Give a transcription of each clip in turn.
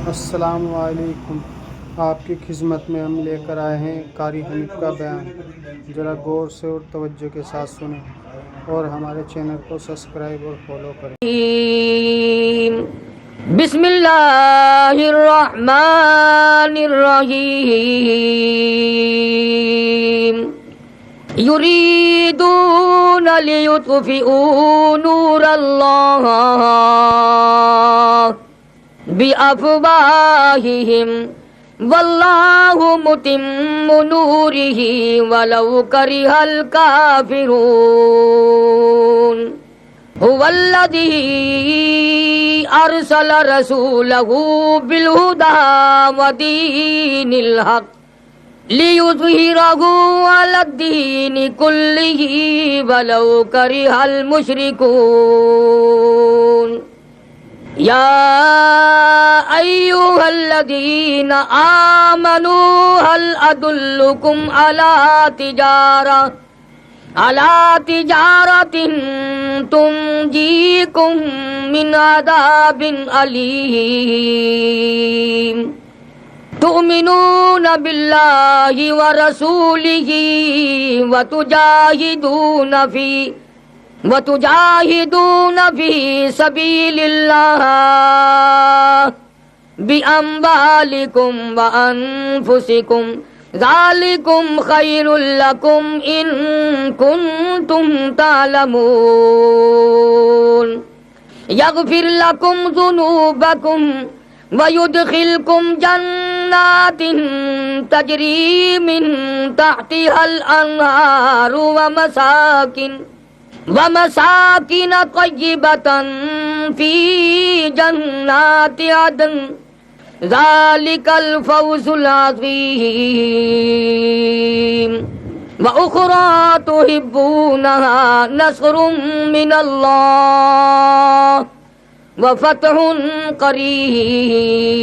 السلام علیکم۔ آپ کی خدمت میں ہم لے کر آئے ہیں قاری حنیف کا بیان۔ ذرا غور سے اور توجہ کے ساتھ سنیں اور ہمارے چینل کو سبسکرائب اور فالو کریں۔ بسم اللہ الرحمن الرحیم۔ یریدون لیطفئوا نور اللہ بِأَفْوَاهِهِمْ وَاللَّهُ مُتِمُّ نُورِهِ وَلَوْ كَرِهَ الْكَافِرُونَ هُوَ الَّذِي أَرْسَلَ رَسُولَهُ بِالْهُدَى وَدِينِ الْحَقِّ لِيُظْهِرَهُ عَلَى الدِّينِ كُلِّهِ وَلَوْ كَرِهَ الْمُشْرِكُونَ یا ایھا الذین آمنوا هل ادلکم علی تجارۃ تنجیکم من عذاب علیم تؤمنون باللہ ورسولہ وتجاہدون فی سبیل اللہ بأموالکم وانفسکم ذالکم خیر لکم ان کنتم تعلمون یغفر لکم ذنوبکم ویدخلکم جنات تجری من تحتها الانہار ومساکن طیبۃ فی جنات عدن ذالک الفوز العظیم وأخرى تحبونها نصر من اللہ وفتح قریب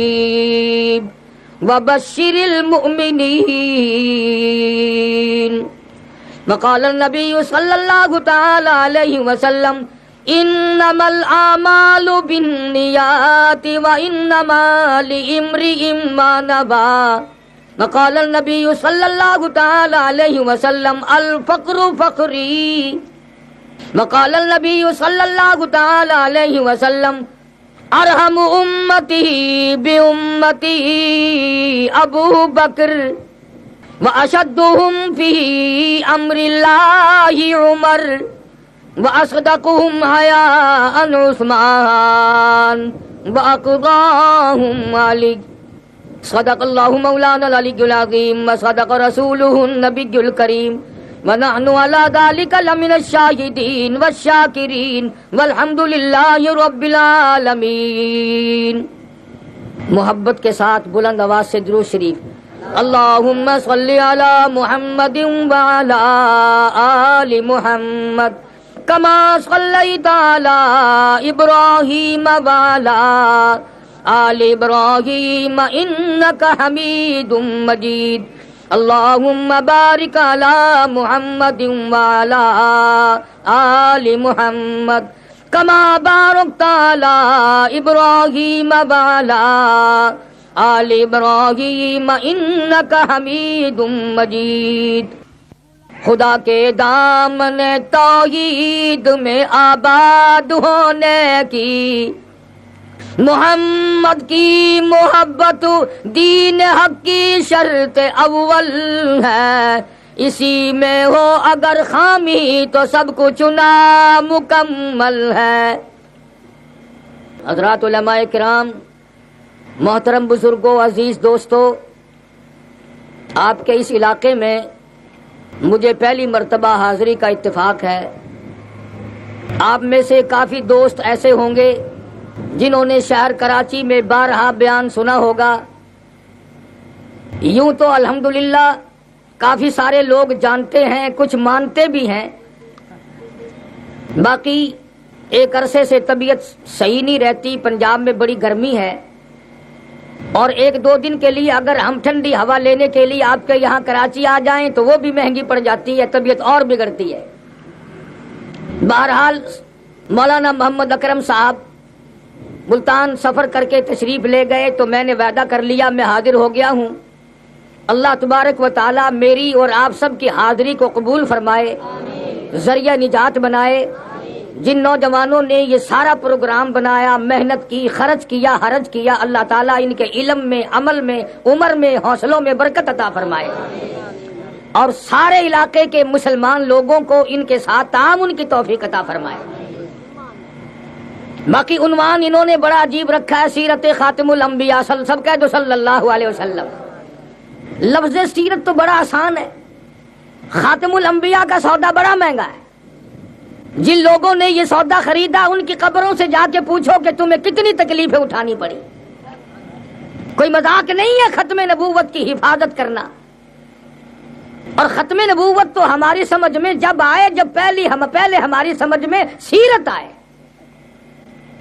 وبشر المؤمنین وقال النبی صلی اللہ تعالی علیہ وسلم انما الاعمال بالنیات وانما لامرئ ما نوى وقال النبی صلی اللہ تعالی علیہ وسلم الفقر فقری وقال النبی صلی اللہ تعالی علیہ وسلم ارحم امتی بامتی ابو بکر واشدهم فی امر اللہ عمر واصدقهم حیاء عثمان واقضاهم علی صدق اللہ مولانا العلی العظیم وصدق رسولہ النبی الکریم ونحن علی ذلک لمن الشاہدین والشاکرین والحمد للہ رب العالمین۔ محبت کے ساتھ بلند آواز سے درود شریف۔ اللہم صلی علی محمد وعلی آل محمد کما صلیت علی ابراہیم وعلی آل ابراہیم انک حمید مجید۔ اللہم بارک علی محمد وعلی آل محمد کما بارکت علی ابراہیم وعلی آل ابراہیم انک حمید مجید۔ خدا کے دامن توحید میں آباد ہونے کی محمد کی محبت دین حق کی شرط اول ہے، اسی میں ہو اگر خامی تو سب کچھ نامکمل ہے۔ حضرات علماء کرام، محترم بزرگوں، عزیز دوستوں، آپ کے اس علاقے میں مجھے پہلی مرتبہ حاضری کا اتفاق ہے۔ آپ میں سے کافی دوست ایسے ہوں گے جنہوں نے شہر کراچی میں بارہا بیان سنا ہوگا۔ یوں تو الحمدللہ کافی سارے لوگ جانتے ہیں، کچھ مانتے بھی ہیں، باقی ایک عرصے سے طبیعت صحیح نہیں رہتی، پنجاب میں بڑی گرمی ہے، اور ایک دو دن کے لیے اگر ہم ٹھنڈی ہوا لینے کے لیے آپ کے یہاں کراچی آ جائیں تو وہ بھی مہنگی پڑ جاتی ہے، طبیعت اور بگڑتی ہے۔ بہرحال مولانا محمد اکرم صاحب ملتان سفر کر کے تشریف لے گئے تو میں نے وعدہ کر لیا میں حاضر ہو گیا ہوں. اللہ تبارک و تعالی میری اور آپ سب کی حاضری کو قبول فرمائے, ذریعہ نجات بنائے. جن نوجوانوں نے یہ سارا پروگرام بنایا, محنت کی, خرچ کیا, حرج کیا, اللہ تعالیٰ ان کے علم میں, عمل میں, عمر میں, حوصلوں میں برکت عطا فرمائے, اور سارے علاقے کے مسلمان لوگوں کو ان کے ساتھ تعاون کی توفیق عطا فرمائے. باقی عنوان انہوں نے بڑا عجیب رکھا ہے, سیرت خاتم الانبیاء. سب کہہ دو صلی اللہ علیہ وسلم. لفظ سیرت تو بڑا آسان ہے, خاتم الانبیاء کا سودا بڑا مہنگا ہے. جن لوگوں نے یہ سودا خریدا ان کی قبروں سے جا کے پوچھو کہ تمہیں کتنی تکلیفیں اٹھانی پڑی. کوئی مذاق نہیں ہے ختم نبوت کی حفاظت کرنا. اور ختم نبوت تو ہماری سمجھ میں جب آئے, جب پہلے ہماری سمجھ میں سیرت آئے.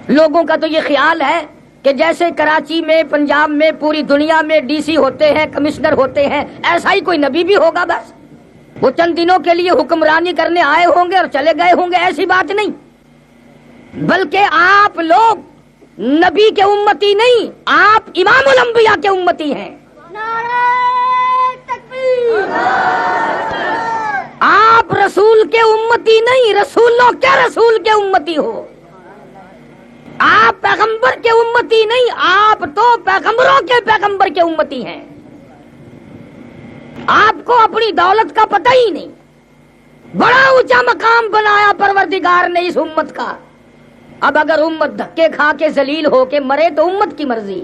لوگوں کا تو یہ خیال ہے کہ جیسے کراچی میں, پنجاب میں, پوری دنیا میں ڈی سی ہوتے ہیں, کمشنر ہوتے ہیں, ایسا ہی کوئی نبی بھی ہوگا. بس وہ چند دنوں کے لیے حکمرانی کرنے آئے ہوں گے اور چلے گئے ہوں گے, ایسی بات نہیں. بلکہ آپ لوگ نبی کے امتی نہیں, آپ امام الانبیاء کے امتی ہیں. آپ رسول کے امتی نہیں, رسولوں کے رسول کے امتی ہو. آپ پیغمبر کے امتی نہیں, آپ تو پیغمبروں کے پیغمبر کے امتی ہیں. آپ کو اپنی دولت کا پتہ ہی نہیں. بڑا اونچا مقام بنایا پروردگار نے اس امت کا. اب اگر امت دھکے کھا کے ذلیل ہو کے مرے تو امت کی مرضی.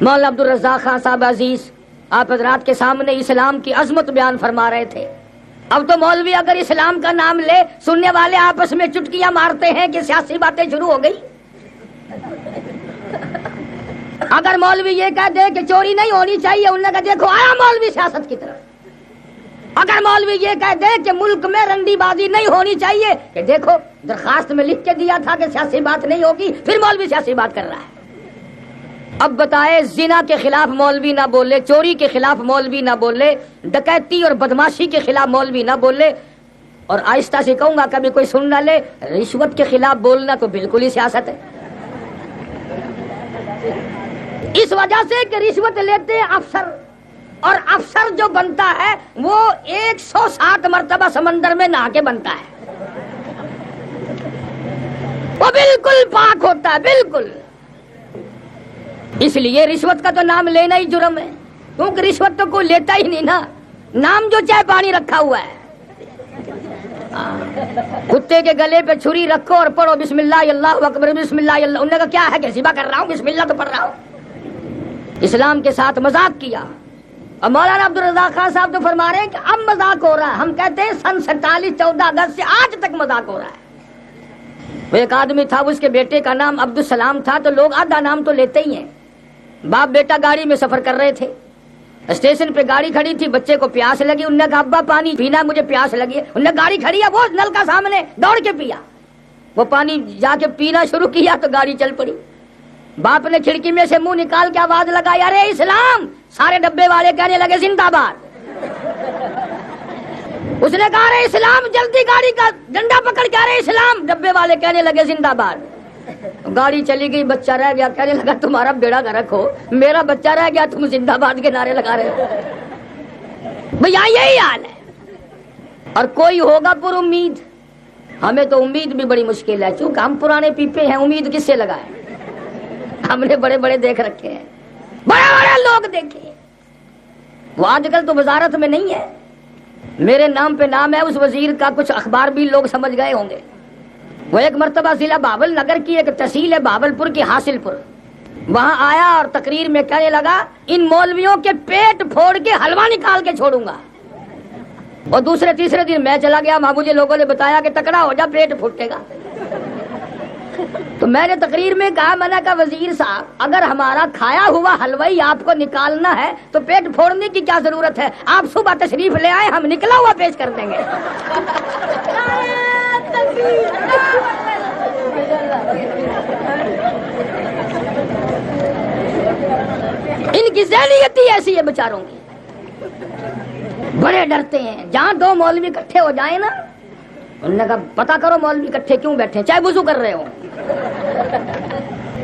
مولانا عبدالرزاق خان صاحب عزیز آپ حضرات کے سامنے اسلام کی عظمت بیان فرما رہے تھے. اب تو مولوی اگر اسلام کا نام لے, سننے والے آپس میں چٹکیاں مارتے ہیں کہ سیاسی باتیں شروع ہو گئی. اگر مولوی یہ کہہ دے کہ چوری نہیں ہونی چاہیے, انہوں نے کہا دیکھو آیا مولوی سیاست کی طرف. اگر مولوی یہ کہہ دے کہ ملک میں رنڈی بازی نہیں ہونی چاہیے, کہ دیکھو درخواست میں لکھ کے دیا تھا کہ سیاسی بات نہیں ہوگی, پھر مولوی سیاسی بات کر رہا ہے. اب بتائے, زنا کے خلاف مولوی نہ بولے, چوری کے خلاف مولوی نہ بولے, ڈکیتی اور بدماشی کے خلاف مولوی نہ بولے, اور آہستہ سے کہوں گا کبھی کوئی سن نہ لے, رشوت کے خلاف بولنا تو بالکل ہی سیاست ہے. اس وجہ سے کہ رشوت لیتے ہیں افسر, اور افسر جو بنتا ہے وہ 107 مرتبہ سمندر میں نہا کے بنتا ہے. وہ بالکل پاک ہوتا ہے, بالکل. اس لیے رشوت کا تو نام لینا ہی جرم ہے, کیونکہ رشوت تو کوئی لیتا ہی نہیں نا. نام جو چاہے پانی رکھا ہوا ہے. کتے کے گلے پہ چھری رکھو اور پڑھو بسم اللہ اللہ اکبر, بسم اللہ اللہ. انہوں نے کہا کیا ہے کہ ذبح کر رہا ہوں, بسم اللہ تو پڑھ رہا ہوں. اسلام کے ساتھ مذاق کیا. اور مولانا عبدالرزاق خان صاحب تو فرما رہے ہیں کہ اب مذاق ہو رہا ہے. ہم کہتے ہیں سن 47 14 اگست سے آج تک مذاق ہو رہا ہے. وہ ایک آدمی تھا, اس کے بیٹے کا نام عبدالسلام تھا, تو لوگ آدھا نام تو لیتے ہی ہیں. باپ بیٹا گاڑی میں سفر کر رہے تھے, اسٹیشن پہ گاڑی کھڑی تھی, بچے کو پیاس لگی. انہوں نے کہا ابا پانی پینا, مجھے پیاس لگی ہے. انہوں نے گاڑی کھڑی ہے, وہ نل کا سامنے دوڑ کے پیا. وہ پانی جا کے پینا شروع کیا تو گاڑی چل پڑی. باپ نے کھڑکی میں سے منہ نکال کے آواز لگائی, ارے اسلام. سارے ڈبے والے کہنے لگے زندہ باد. اس نے کہا ارے اسلام, جلدی گاڑی کا ڈنڈا پکڑ کے, ارے اسلام. ڈبے والے کہنے لگے زندہ باد. گاڑی چلی گئی, بچہ رہ گیا. کہنے لگا تمہارا بیڑا گرک ہو, میرا بچہ رہ گیا, تم زندہ باد کے نعرے لگا رہے ہو. بھیا یہی حال ہے. اور کوئی ہوگا پر امید. ہمیں تو امید بھی بڑی مشکل ہے, چونکہ ہم پرانے پیپے ہیں. امید کس سے لگائیں؟ ہم نے بڑے بڑے دیکھ رکھے ہیں, بڑے بڑے لوگ دیکھے. وہ آج کل تو وزارت میں نہیں ہے, میرے نام پہ نام ہے اس وزیر کا. کچھ اخبار بھی لوگ سمجھ گئے ہوں گے. وہ ایک مرتبہ ضلع بابل نگر کی ایک تحصیل ہے بابل پور کی, حاصل پور. وہاں آیا اور تقریر میں کہنے لگا ان مولویوں کے پیٹ پھوڑ کے حلوہ نکال کے چھوڑوں گا. اور دوسرے تیسرے دن میں چلا گیا, وہاں مجھے لوگوں نے بتایا کہ تکڑا ہو جا, پیٹ پھوٹے گا. تو میں نے تقریر میں کہا, میں نے کہا وزیر صاحب اگر ہمارا کھایا ہوا حلوہ ہی آپ کو نکالنا ہے تو پیٹ پھوڑنے کی کیا ضرورت ہے؟ آپ صبح تشریف لے آئے, ہم نکلا ہوا پیش کر دیں گے. ان کی ذہنیت ہی ایسی ہے بیچاروں کی. بڑے ڈرتے ہیں. جہاں دو مولوی اکٹھے ہو جائیں نا, انہوں نے کہا پتا کرو مولوی اکٹھے کیوں بیٹھے, چاہے وضو کر رہے ہو.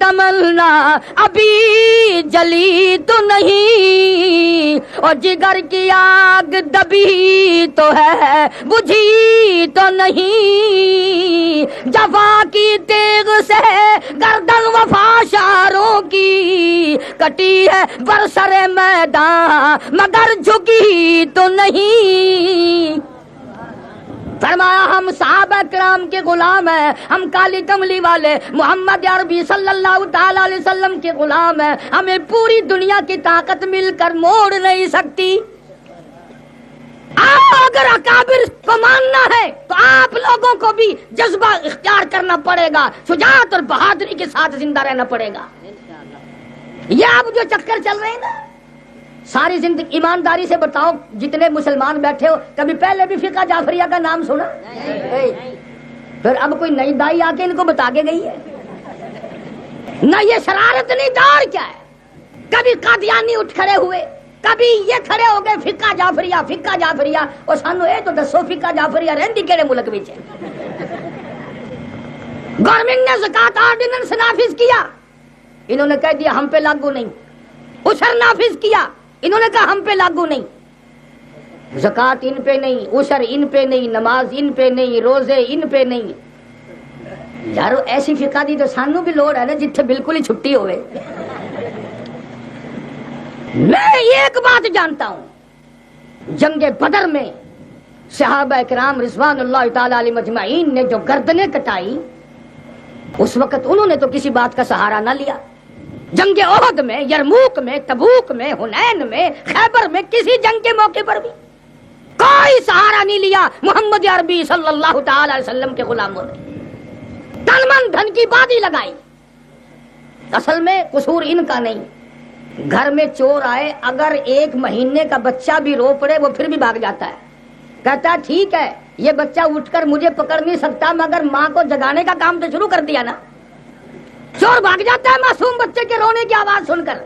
تمنا ابھی جلی تو نہیں، اور جگر کی آگ دبی تو ہے بجھی تو نہیں، جفا کی تیغ سے گردن وفا شاروں کی کٹی ہے برسر میدان مگر جھکی تو نہیں۔ فرمایا ہم صحابہ کرام کے غلام ہیں، ہم کالی کملی والے محمد عربی صلی اللہ تعالی علیہ وسلم کے غلام ہیں، ہمیں پوری دنیا کی طاقت مل کر موڑ نہیں سکتی۔ اگر اکابر کو ماننا ہے تو آپ لوگوں کو بھی جذبہ اختیار کرنا پڑے گا، شجاعت اور بہادری کے ساتھ زندہ رہنا پڑے گا۔ یہ اب جو چکر چل رہے ہیں نا، ساری زندگی ایمانداری سے بتاؤ، جتنے مسلمان بیٹھے ہو کبھی پہلے بھی فقہ جعفریہ کا نام سنا؟ پھر اب کوئی نئی دائی آ کے ان کو بتا کے گئی ہے نہ؟ یہ شرارت نہیں، دور کیا ہے؟ کبھی قادیانی اٹھ کھڑے ہوئے، کبھی یہ کھڑے ہو گئے فقہ جعفریہ فقہ جعفریہ، اور سانو یہ تو دسو فقہ جعفریہ رہندی کیڑے ملک وچ ہے؟ گورنمنٹ نے زکات آرڈیننس نافذ کیا، انہوں نے کہہ دیا ہم پہ لاگو نہیں۔ عشر نافذ کیا، انہوں نے کہا ہم پہ لاگو نہیں۔ زکات ان پہ نہیں، عشر ان پہ نہیں، نماز ان پہ نہیں، روزے ان پہ نہیں۔ یارو ایسی فقہ دی تو سانو بھی لوڑ ہے نا جتھے بالکل ہی چھٹی ہوئے۔ میں ایک بات جانتا ہوں، جنگ بدر میں صحابہ کرام رضوان اللہ تعالی علیہ مجمعین نے جو گردنیں کٹائی، اس وقت انہوں نے تو کسی بات کا سہارا نہ لیا۔ جنگ احد میں، یرموک میں، تبوک میں، حنین میں، خیبر میں، کسی جنگ کے موقع پر بھی کوئی سہارا نہیں لیا محمد عربی صلی اللہ تعالی علیہ وسلم کے غلاموں نے۔ تن من دھن کی بازی لگائی۔ اصل میں قصور ان کا نہیں، گھر میں چور آئے، اگر ایک مہینے کا بچہ بھی رو پڑے وہ پھر بھی بھاگ جاتا ہے، کہتا ہے ٹھیک ہے یہ بچہ اٹھ کر مجھے پکڑ نہیں سکتا مگر ماں کو جگانے کا کام تو شروع کر دیا نا۔ چور بھاگ جاتا ہے معصوم بچے کے رونے کی آواز سن کر۔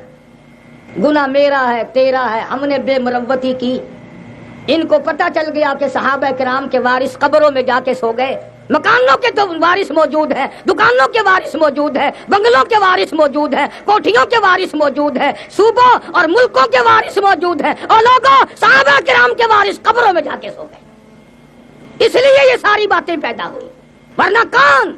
گناہ میرا ہے تیرا ہے، ہم نے بے مروتی کی۔ ان کو پتہ چل گیا کہ صحابہ کرام کے وارث قبروں میں جا کے سو گئے۔ مکانوں کے تو وارث موجود ہیں، دکانوں کے وارث موجود ہیں، بنگلوں کے وارث موجود ہیں، کوٹھیوں کے وارث موجود ہیں، صوبوں اور ملکوں کے وارث موجود ہیں، اور لوگوں صحابہ کرام کے وارث قبروں میں جا کے سو گئے۔ اس لیے یہ ساری باتیں پیدا ہوئی، ورنہ کون؟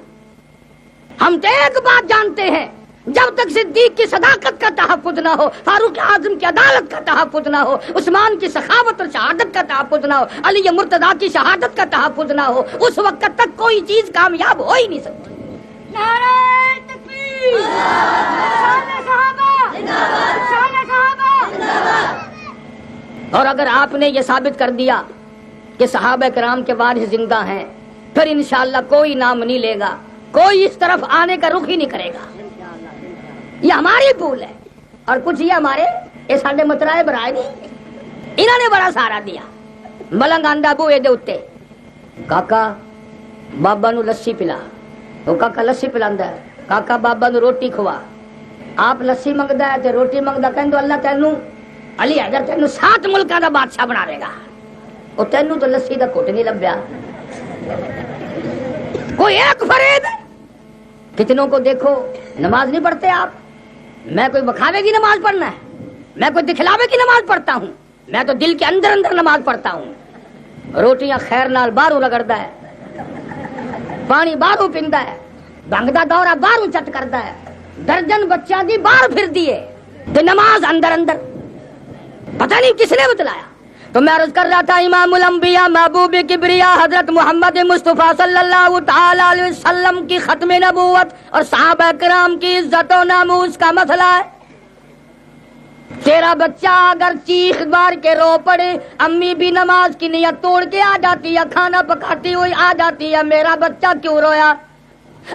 ہم تو ایک بات جانتے ہیں، جب تک صدیق کی صداقت کا تحفظ نہ ہو، فاروق اعظم کی عدالت کا تحفظ نہ ہو، عثمان کی سخاوت اور شہادت کا تحفظ نہ ہو، علی مرتضیٰ کی شہادت کا تحفظ نہ ہو، اس وقت تک کوئی چیز کامیاب ہو ہی نہیں سکتی۔ نعرہ تکبیر، شان صحابہ، شان صحابہ۔ اور اگر آپ نے یہ ثابت کر دیا کہ صحابہ کرام کے وارث زندہ ہیں، پھر انشاءاللہ کوئی نام نہیں لے گا، کوئی اس طرف آنے کا رخ ہی نہیں کرے گا۔ یہ ہماری بھول ہے، اور کچھ یہ ہمارے یہ ساڈے مترائے برائے نہیں، انہوں نے بڑا سہارا دیا۔ ملنگ آندا بوئے دے اتے، کاکا بابا نو لسی پلا، وہ کاکا لسی پلاندا ہے، کاکا بابا نو روٹی کھوا، آپ لسی منگدا ہے تے روٹی منگدا، کہندو اللہ تینوں علی حیدر تینوں 7 ملکاں دا بادشاہ بنا دے گا، او تینوں تو لسی دا گھٹ نہیں لبیا۔ کوئی ایک فریب ہے، کتنوں کو دیکھو نماز نہیں پڑھتے آپ، میں کوئی بکھاوے کی نماز پڑھنا ہے، میں کوئی دکھلاوے کی نماز پڑھتا ہوں، میں تو دل کے اندر اندر نماز پڑھتا ہوں۔ روٹیاں خیر نال باہروں رگڑدا ہے، پانی باہروں پیندا ہے، بھنگ دا دورہ باہروں چٹ کردا ہے، درجن بچیاں دی باہر پھر دیے تے نماز اندر اندر، پتہ نہیں کس نے بتلایا۔ تو میں عرض کر رہا تھا امام الانبیاء محبوب کبریا حضرت محمد مصطفیٰ صلی اللہ تعالی علیہ وسلم کی ختم نبوت اور صحابہ کرام کی عزت و ناموس کا مسئلہ ہے۔ تیرا بچہ اگر چیخ بار کے رو پڑے، امی بھی نماز کی نیت توڑ کے آ جاتی ہے، کھانا پکاتی ہوئی آ جاتی ہے، میرا بچہ کیوں رویا؟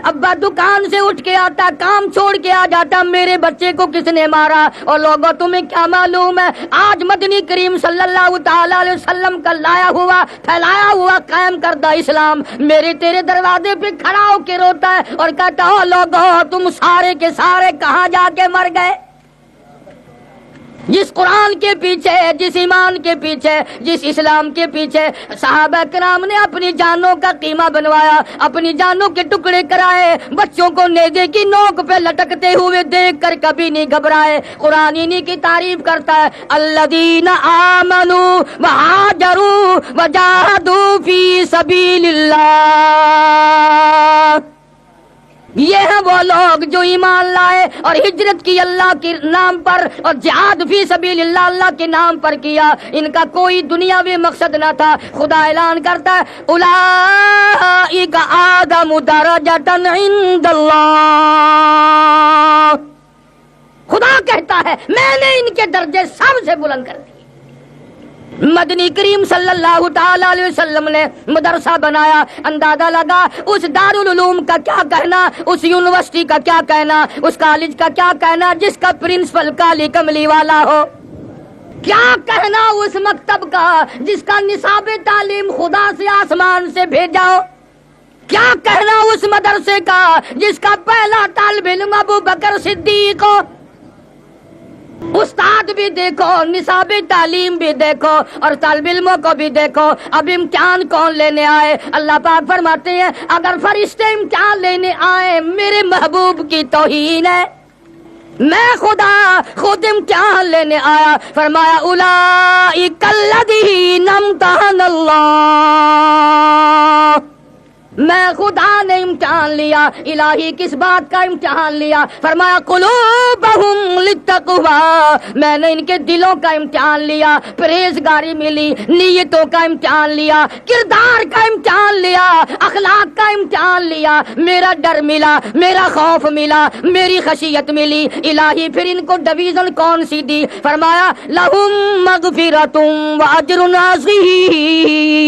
ابا دکان سے اٹھ کے آتا، کام چھوڑ کے آ جاتا، میرے بچے کو کس نے مارا؟ اور لوگوں تمہیں کیا معلوم ہے، آج مدنی کریم صلی اللہ تعالی علیہ وسلم کا لایا ہوا پھیلایا ہوا قائم کردہ اسلام میرے تیرے دروازے پہ کھڑا ہو کے روتا ہے اور کہتا ہو لوگوں تم سارے کے سارے کہاں جا کے مر گئے؟ جس قرآن کے پیچھے، جس ایمان کے پیچھے، جس اسلام کے پیچھے صحابہ کرام نے اپنی جانوں کا قیمہ بنوایا، اپنی جانوں کے ٹکڑے کرائے، بچوں کو نیزے کی نوک پہ لٹکتے ہوئے دیکھ کر کبھی نہیں گھبرائے۔ قرآن انہی کی تعریف کرتا ہے، الذین آمنوا وہاجروا وجاہدوا فی سبیل اللہ۔ یہ ہیں وہ لوگ جو ایمان لائے اور ہجرت کی اللہ کے نام پر، اور جہاد فی سبیل اللہ اللہ کے نام پر کیا۔ ان کا کوئی دنیاوی مقصد نہ تھا۔ خدا اعلان کرتا ہے، اولئک اعظم درجۃ عند اللہ۔ خدا کہتا ہے میں نے ان کے درجے سب سے بلند کر دیے۔ مدنی کریم صلی اللہ تعالی علیہ وسلم نے مدرسہ بنایا، اندازہ لگا اس دارالعلوم کا کیا کہنا، اس یونیورسٹی کا کیا کہنا، اس کالج کا کیا کہنا جس کا پرنسپل کالی کملی والا ہو، کیا کہنا اس مکتب کا جس کا نصاب تعلیم خدا سے آسمان سے بھیجا ہو، کیا کہنا اس مدرسے کا جس کا پہلا طالب علم ابو بکر صدیق ہو۔ استاد بھی دیکھو، نصاب تعلیم بھی دیکھو، اور طالب علموں کو بھی دیکھو۔ اب امتحان کون لینے آئے؟ اللہ پاک فرماتے ہیں اگر فرشتے امتحان لینے آئے میرے محبوب کی توہین ہے، میں خدا خود امتحان لینے آیا۔ فرمایا اولئک الذین امتحن اللہ، میں خدا نے امتحان لیا۔ الہی کس بات کا امتحان لیا؟ فرمایا قلوبہم للتقوی، میں نے ان کے دلوں کا امتحان لیا، پرہیزگاری ملی، نیتوں کا امتحان لیا، کردار کا امتحان لیا، اخلاق کا امتحان لیا، میرا ڈر ملا، میرا خوف ملا، میری خشیت ملی۔ الہی پھر ان کو ڈویژن کون سی دی؟ فرمایا لہم مغفرۃ واجر عظیم،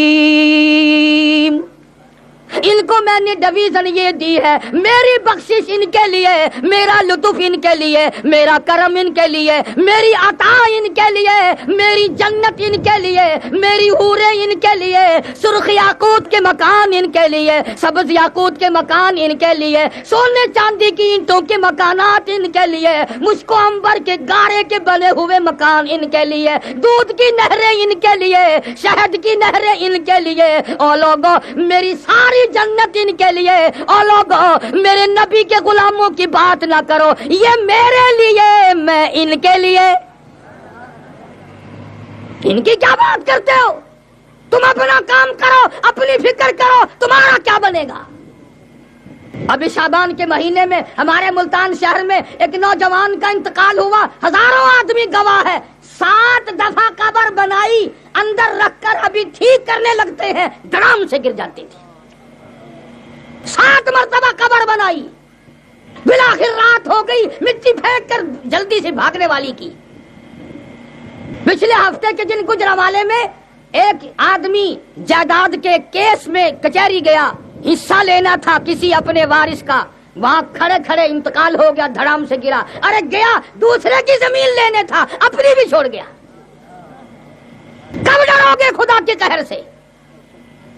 ان کو میں نے ڈویژن یہ دی ہے، میری بخشش ان کے لیے، میرا لطف ان کے لیے، میرا کرم ان کے لیے، میری عطا ان کے لیے، میری جنت ان کے لیے، میری حوریں ان کے لیے، سرخ یاقوت کے مکان ان کے لیے، سبز یاقوت کے مکان ان کے لیے، سونے چاندی کی اینٹوں کے مکانات ان کے لیے، مشک و عنبر کے گارے کے بنے ہوئے مکان ان کے لیے، دودھ کی نہریں ان کے لیے، شہد کی نہریں ان کے لیے۔ اور لوگوں میری ساری جنت ان کے لیے۔ اور لوگوں میرے نبی کے غلاموں کی بات نہ کرو، یہ میرے لیے، میں ان کے لیے۔ ان کی کیا بات کرتے ہو؟ تم اپنا کام کرو، اپنی فکر کرو، تمہارا کیا بنے گا؟ ابھی شعبان کے مہینے میں ہمارے ملتان شہر میں ایک نوجوان کا انتقال ہوا، ہزاروں آدمی گواہ ہے۔ 7 دفعہ قبر بنائی، اندر رکھ کر ابھی ٹھیک کرنے لگتے ہیں، دھڑام سے گر جاتی تھی۔ 7 مرتبہ قبر بنائی، بالآخر رات ہو گئی، مٹی پھینک کر جلدی سے بھاگنے والی کی۔ پچھلے ہفتے کے دن گجرانوالے میں ایک آدمی جائیداد کے کیس میں کچہری گیا، حصہ لینا تھا کسی اپنے وارث کا، وہاں کھڑے کھڑے انتقال ہو گیا، دھڑام سے گرا۔ ارے گیا دوسرے کی زمین لینے تھا، اپنی بھی چھوڑ گیا۔ کب ڈرو گے خدا کے قہر سے؟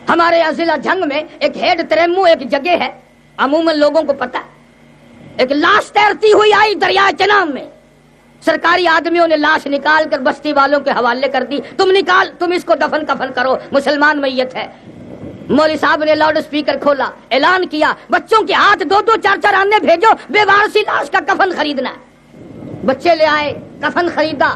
ہمارے ضلع جھنگ میں ایک ہیڈ تریمو ایک جگہ ہے، عموماً لوگوں کو پتا ہے، ایک لاش تیرتی ہوئی آئی دریائے چناب میں، سرکاری آدمیوں نے لاش نکال کر بستی والوں کے حوالے کر دی، تم اس کو دفن کفن کرو، مسلمان میت ہے۔ مولوی صاحب نے لاؤڈ اسپیکر کھولا، اعلان کیا بچوں کے ہاتھ 2-2 4-4 آنے بھیجو، بے وارثی لاش کا کفن خریدنا ہے۔ بچے لے آئے، کفن خریدا،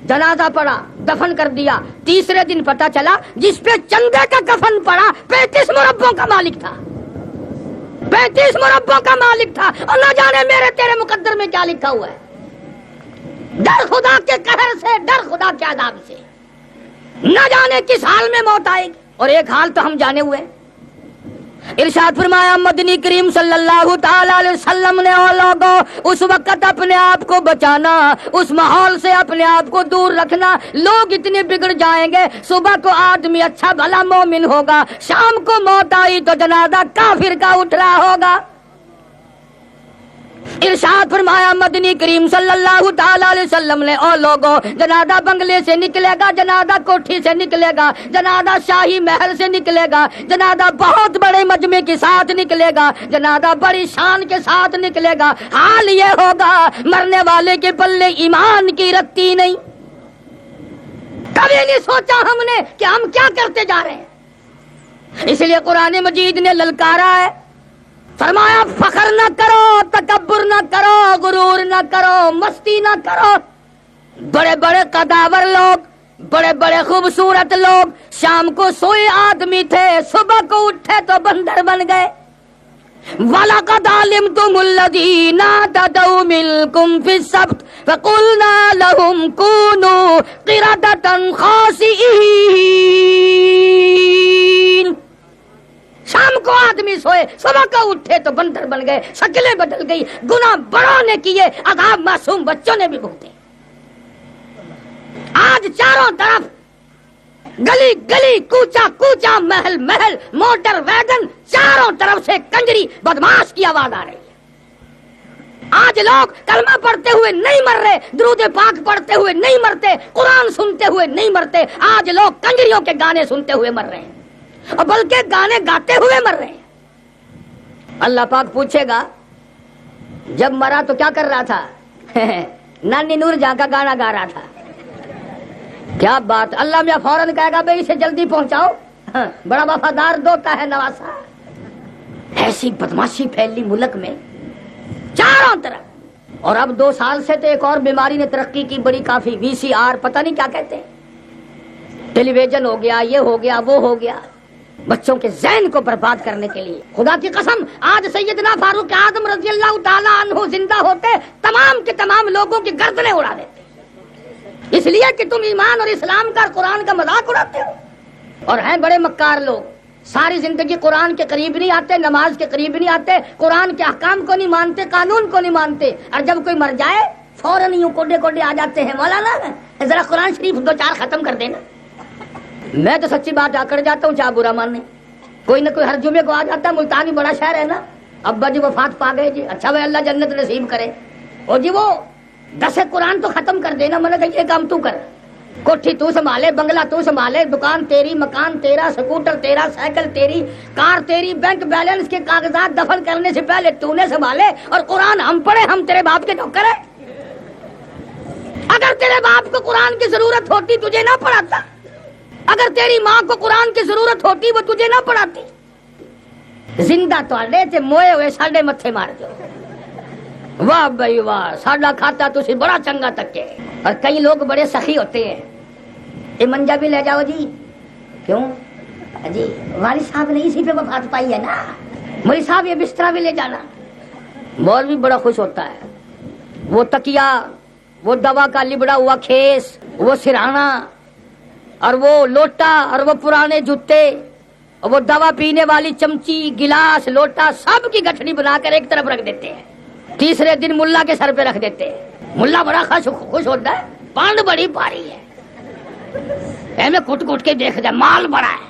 جنازہ پڑا، دفن کر دیا۔ تیسرے دن پتا چلا جس پہ چندے کا کفن پڑا 35 مربوں کا مالک تھا، 35 مربوں کا مالک تھا، اور نہ جانے میرے تیرے مقدر میں کیا لکھا ہوا ہے۔ ڈر خدا کے قہر سے، ڈر خدا کے عذاب سے، نہ جانے کس حال میں موت آئے گی، اور ایک حال تو ہم جانے ہوئے۔ ارشاد فرمایا مدنی کریم صلی اللہ تعالی علیہ وسلم نے، اور لوگوں اس وقت اپنے آپ کو بچانا، اس ماحول سے اپنے آپ کو دور رکھنا۔ لوگ اتنے بگڑ جائیں گے، صبح کو آدمی اچھا بھلا مومن ہوگا، شام کو موت آئی تو جنازہ کافر کا اٹھ رہا ہوگا۔ ارشاد فرمایا مدنی کریم صلی اللہ تعالی علیہ وسلم نے، او لوگوں، جنازہ بنگلے سے نکلے گا، جنازہ کوٹھی سے نکلے گا، جنازہ شاہی محل سے نکلے گا، جنازہ بہت بڑے مجمع کے ساتھ نکلے گا، جنازہ بڑی شان کے ساتھ نکلے گا، حال یہ ہوگا مرنے والے کے پلے ایمان کی رتی نہیں۔ کبھی نہیں سوچا ہم نے کہ ہم کیا کرتے جا رہے ہیں، اس لیے قرآن مجید نے للکارا ہے، فرمایا فخر نہ کرو، تکبر نہ کرو، غرور نہ کرو، مستی نہ کرو۔ بڑے بڑے قداور لوگ، بڑے بڑے خوبصورت لوگ شام کو سوئے آدمی تھے، صبح کو اٹھے تو بندر بن گئے۔ وَلَقَدْ عَلِمْتُمُ الَّذِينَ اعْتَدَوْا مِنكُمْ فِي السَّبْتِ فَقُلْنَا لَهُمْ كُونُوا قِرَدَةً خَاسِئِينَ۔ شام کو آدمی سوئے، صبح کو اٹھے تو بندر بن گئے، شکلیں بدل گئی، گناہ بڑوں نے کیے، عذاب معصوم بچوں نے بھی بھگتے۔ آج چاروں طرف گلی گلی، کوچا کوچا، محل محل، موٹر ویگن، چاروں طرف سے کنجری بدماش کی آواز آ رہی ہے۔ آج لوگ کلمہ پڑھتے ہوئے نہیں مر رہے، درود پاک پڑھتے ہوئے نہیں مرتے، قرآن سنتے ہوئے نہیں مرتے، آج لوگ کنجریوں کے گانے سنتے ہوئے مر رہے ہیں، اور بلکہ گانے گاتے ہوئے مر رہے ہیں۔ اللہ پاک پوچھے گا جب مرا تو کیا کر رہا تھا؟ نانی نور جہاں کا گانا گا رہا تھا۔ کیا بات! اللہ میاں فوراً کہے گا بھائی اسے جلدی پہنچاؤ، بڑا وفادار دوتا ہے نواسا۔ ایسی بدماشی پھیلی ملک میں چاروں طرف۔ اور اب 2 سال سے تو ایک اور بیماری نے ترقی کی بڑی کافی، VCR، پتہ نہیں کیا کہتے ہیں، ٹیلی ویژن ہو گیا، یہ ہو گیا، وہ ہو گیا، بچوں کے ذہن کو برباد کرنے کے لیے۔ خدا کی قسم آج سیدنا فاروق اعظم رضی اللہ تعالیٰ عنہ زندہ ہوتے تمام کے تمام لوگوں کی گردنیں اڑا دیتے، اس لیے کہ تم ایمان اور اسلام کا، قرآن کا مذاق اڑاتے ہو۔ اور ہیں بڑے مکار لوگ، ساری زندگی قرآن کے قریب نہیں آتے، نماز کے قریب نہیں آتے، قرآن کے احکام کو نہیں مانتے، قانون کو نہیں مانتے، اور جب کوئی مر جائے فوراً یوں کوڈے کوڈے آ جاتے ہیں، مولانا ذرا قرآن شریف 2-4 ختم کر دینا۔ میں تو سچی بات آکڑ جاتا ہوں، چاہ برا ماننے، کوئی نہ کوئی ہر جمعے کو آ جاتا ہے، ملتانی بڑا شہر ہے نا، ابا جی وفات پا گئے جی، اچھا بھائی اللہ جنت نصیب کرے، اور جی وہ 10 قرآن تو ختم کر دینا، میں نے کہا یہ کام تو کر، کوٹھی تو سنبھالے، بنگلہ تو سنبھالے، دکان تیری، مکان تیرا، سکوٹر تیرا، سائیکل تیری، کار تیری، بینک بیلنس کے کاغذات دفن کرنے سے پہلے تو نے سنبھالے، اور قرآن ہم پڑھے، ہم تیرے باپ کے نوکر ہیں؟ اگر تیرے باپ کو قرآن کی ضرورت ہوتی تجھے نہ پڑھاتا، اگر تیری ماں کو قرآن کی ضرورت ہوتی وہ تجھے نہ پڑھاتی۔ زندہ تو تے موئے ہوئے ساڈے متھے مار دو، واہ بھائی واہ، ساڈا کھاتا تسی بڑا چنگا تکے۔ اور کئی لوگ بڑے سخی ہوتے ہیں، یہ منجا بھی لے جاؤ جی، کیوں جی والد صاحب نے اسی پہ وفات پائی ہے نا، مولوی صاحب یہ بستر بھی لے جانا۔ مولوی بڑا خوش ہوتا ہے، وہ تکیا، وہ دوا کا لبڑا ہوا کھیس، وہ سرہانا، اور وہ لوٹا، اور وہ پرانے جوتے، اور وہ دوا پینے والی چمچی، گلاس، لوٹا، سب کی گٹھڑی بنا کر ایک طرف رکھ دیتے ہیں، تیسرے دن ملا کے سر پہ رکھ دیتے ہیں۔ ملا بڑا خوش ہوتا ہے، پانڈ بڑی بھاری ہے، میں کٹ کٹ کے دیکھ جا، مال بڑا ہے،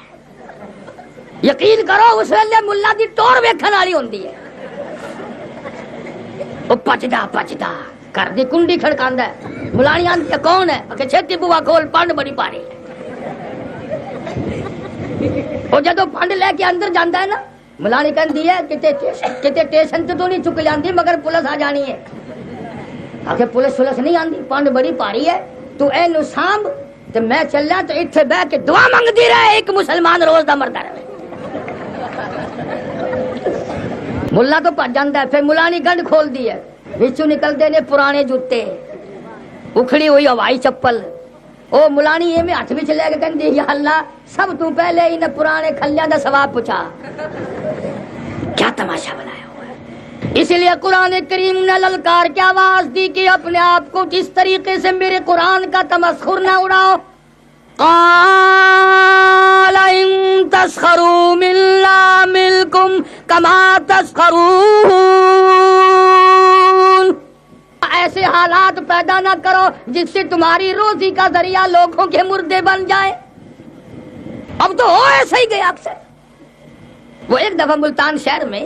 یقین کرو اس ویلے ملا دی ٹور ویکھن والی ہوندی ہے، وہ پچدا کر دی کنڈی کھڑکاندا ہے، ملانی آندی ہے کون ہے، کہ چھتی بوا کھول، پانڈ بڑی بھاری ہے۔ وہ جدو پانڈ لے کے اندر جاندا ہے نا، ملانی کہندی ہے کتے ٹیشن تو نہیں چک جاندی مگر پولیس آ جانی ہے، آخر پولیس نہیں آندی، پانڈ بڑی پاری ہے، تو اینو سانب تے میں چلیا تو اتھے بہ کے دعا منگدی رہے، ایک مسلمان روز دا مردا رہے۔ ملا تو بھج جاندا ہے، پھر ملانی گنڈ کھول دی ہے، وچوں نکلدے نے پرانے جوتے، اکھڑی ہوئی ہوائی چپل، او ملانی یہ میں ہاتھ وچ لے کے کہندی یا اللہ سب تو پہلے انہیں پرانے کھلیاں دا ثواب پہنچا۔ کیا تماشا بنایا ہوا ہے۔ اسی لیے قرآن کریم نے للکار کی آواز دی کہ اپنے آپ کو جس طریقے سے میرے قرآن کا تمسخر نہ اڑاؤ۔ قال ان تسخروا منا منکم کما تسخرون، ایسے حالات پیدا نہ کرو جس سے تمہاری روزی کا ذریعہ لوگوں کے مردے بن جائے۔ اب تو ہو ایسا ہی گیا اکثر۔ وہ ایک دفعہ ملتان شہر میں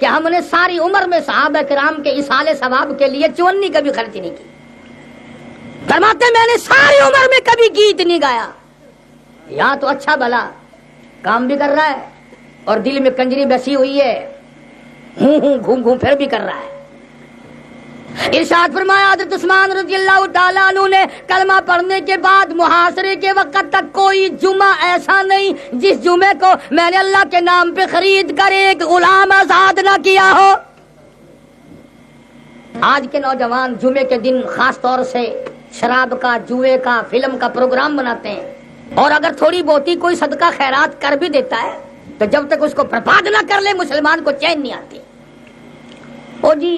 کہ ہم نے ساری عمر میں صحابہ کرام کے اصال ثواب کے لیے چونی کبھی خرچ نہیں کی. فرماتے میں نے ساری عمر میں کبھی گیت نہیں گایا. یہاں تو اچھا بھلا کام بھی کر رہا ہے اور دل میں کنجری بسی ہوئی ہے, گھوم گھوم پھر بھی کر رہا ہے. ارشاد فرمایا حضرت عثمان رضی اللہ تعالیٰ عنہ نے کلمہ پڑھنے کے بعد محاصرے کے وقت تک کوئی جمعہ ایسا نہیں جس جمعے کو میں نے اللہ کے نام پہ خرید کر ایک غلام آزاد نہ کیا ہو. آج کے نوجوان جمعے کے دن خاص طور سے شراب کا, جوئے کا, فلم کا پروگرام بناتے ہیں, اور اگر تھوڑی بہتی کوئی صدقہ خیرات کر بھی دیتا ہے تو جب تک اس کو برباد نہ کر لے مسلمان کو چین نہیں آتی. او جی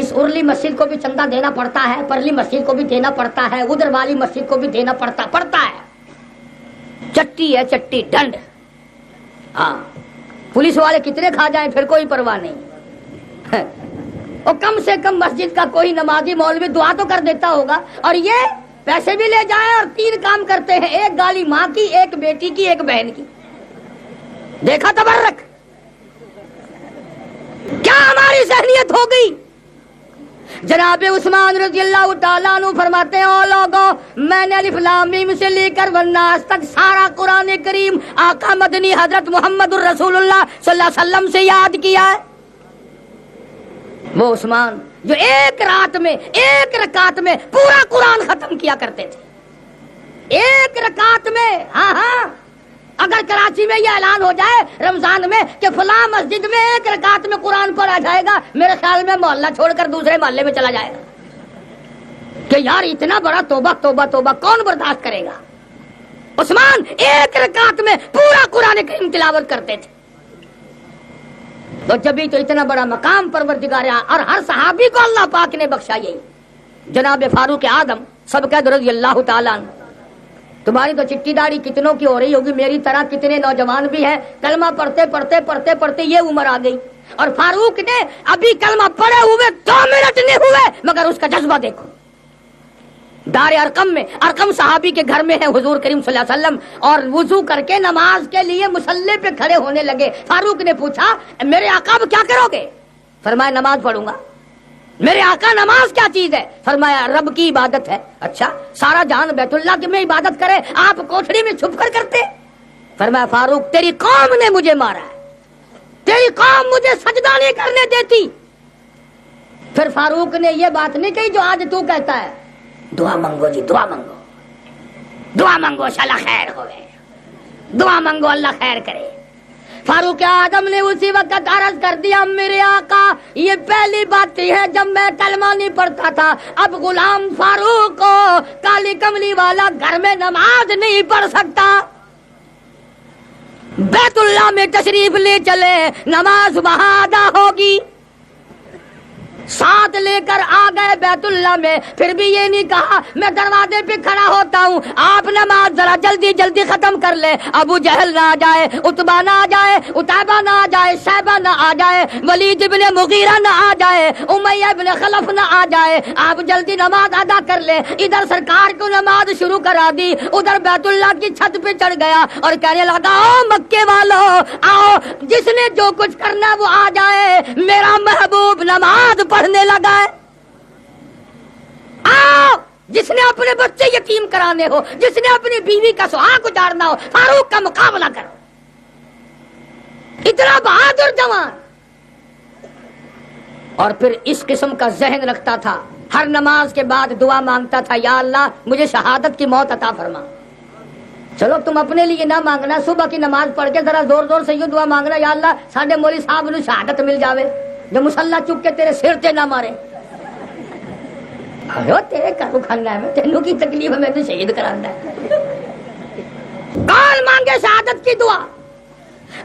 اس ارلی مسجد کو بھی چندہ دینا پڑتا ہے, پرلی مسجد کو بھی دینا پڑتا ہے, ادھر والی مسجد کو بھی دینا پڑتا ہے. چٹی ہے چٹی ڈنڈ. ہاں پولیس والے کتنے کھا جائیں پھر کوئی پرواہ نہیں. اور کم سے کم مسجد کا کوئی نمازی مولوی دعا تو کر دیتا ہوگا, اور یہ پیسے بھی لے جائیں اور 3 کام کرتے ہیں, ایک گالی ماں کی, ایک بیٹی کی, ایک بہن کی. دیکھا تبرک کیا ہماری ذہنیت ہو گئی. جناب عثمان رضی اللہ تعالیٰ عنہ فرماتے ہیں, او لوگوں میں نے الف لام میم سے لے کر والناس تک سارا قرآن کریم آقا مدنی حضرت محمد الرسول اللہ صلی اللہ علیہ وسلم سے یاد کیا ہے. وہ عثمان جو ایک رات میں ایک رکعت میں پورا قرآن ختم کیا کرتے تھے, ایک رکعت میں. ہاں ہاں اگر کراچی میں یہ اعلان ہو جائے رمضان میں کہ فلاں مسجد میں ایک رکعت میں قرآن پڑھا جائے گا, میرے خیال میں محلہ چھوڑ کر دوسرے محلے میں چلا جائے گا کہ یار اتنا بڑا توبہ توبہ توبہ کون برداشت کرے گا. عثمان ایک رکعت میں پورا قرآن کریم تلاوت کرتے تھے. تو جبھی تو اتنا بڑا مقام پروردگار, اور ہر صحابی کو اللہ پاک نے بخشا. یہی جناب فاروق اعظم سب قید رضی اللہ تعالیٰ عنہ. تمہاری تو چٹی داڑھی کتنوں کی ہو رہی ہوگی, میری طرح کتنے نوجوان بھی ہیں کلمہ پڑھتے یہ عمر آ گئی, اور فاروق نے ابھی کلمہ پڑھے ہوئے 2 منٹ نہیں ہوئے مگر اس کا جذبہ دیکھو. دار ارقم میں, ارقم صحابی کے گھر میں ہے حضور کریم صلی اللہ علیہ وسلم, اور وضو کر کے نماز کے لیے مصلی پہ کھڑے ہونے لگے. فاروق نے پوچھا میرے آقا اب کیا کرو گے؟ فرمایا نماز پڑھوں گا. میرے آقا نماز کیا چیز ہے؟ فرمایا رب کی عبادت ہے. اچھا سارا جہان بیت اللہ کی میں عبادت کرے, آپ کوٹھڑی میں چھپ کر کرتے؟ فرمایا فاروق تیری قوم نے مجھے مارا ہے, تیری قوم مجھے سجدہ نہیں کرنے دیتی. پھر فاروق نے یہ بات نہیں کہی جو آج تو کہتا ہے, دعا منگو جی, دعا منگو, دعا منگو انشاءاللہ خیر ہوئے, دعا منگو اللہ خیر کرے. فاروق اعظم نے اسی وقت عرض کر دیا میرے آقا یہ پہلی بات ہے جب میں کلمہ نہیں پڑھتا تھا, اب غلام فاروق کو کالی کملی والا گھر میں نماز نہیں پڑھ سکتا. بیت اللہ میں تشریف لے چلے, نماز وہاں ادا ہوگی. ساتھ لے کر آ گئے بیت اللہ میں, پھر بھی یہ نہیں کہا میں دروازے پہ کھڑا ہوتا ہوں, آپ نماز ذرا جلدی جلدی ختم کر لے. ابو جہل نہ آ جائے, عتبہ نہ آ جائے, عتیبہ نہ آ جائے, شیبہ نہ آ جائے, ولید ابن مغیرہ نہ آ جائے, امیہ ابن خلف نہ آ جائے, آپ جلدی نماز ادا کر لے. ادھر سرکار کو نماز شروع کرا دی, ادھر بیت اللہ کی چھت پہ چڑھ گیا اور کہنے لگا او مکے والو آؤ, جس نے جو کچھ کرنا وہ آ جائے, میرا محبوب نماز پڑھنے لگا ہے. آؤ جس نے اپنے بچے یتیم کرانے ہو, جس نے اپنی بیوی کا سہاگ اجاڑنا ہو, فاروق کا مقابلہ کرو. اتنا بہادر جوان, اور پھر اس قسم کا ذہن رکھتا تھا, ہر نماز کے بعد دعا مانگتا تھا یا اللہ مجھے شہادت کی موت عطا فرما. چلو تم اپنے لیے نہ مانگنا, صبح کی نماز پڑھ کے ذرا زور زور سے یہ دعا مانگنا یا اللہ ساڈے مولوی صاحب نو شہادت مل جاوے, جو مسلح چک کے تیرے سر تے نہ مارے. آیو تیرے کرو کھانا ہے, تینوں کی تکلیف ہے, میں تو شہید کرانا ہے. کون مانگے شہادت کی دعا؟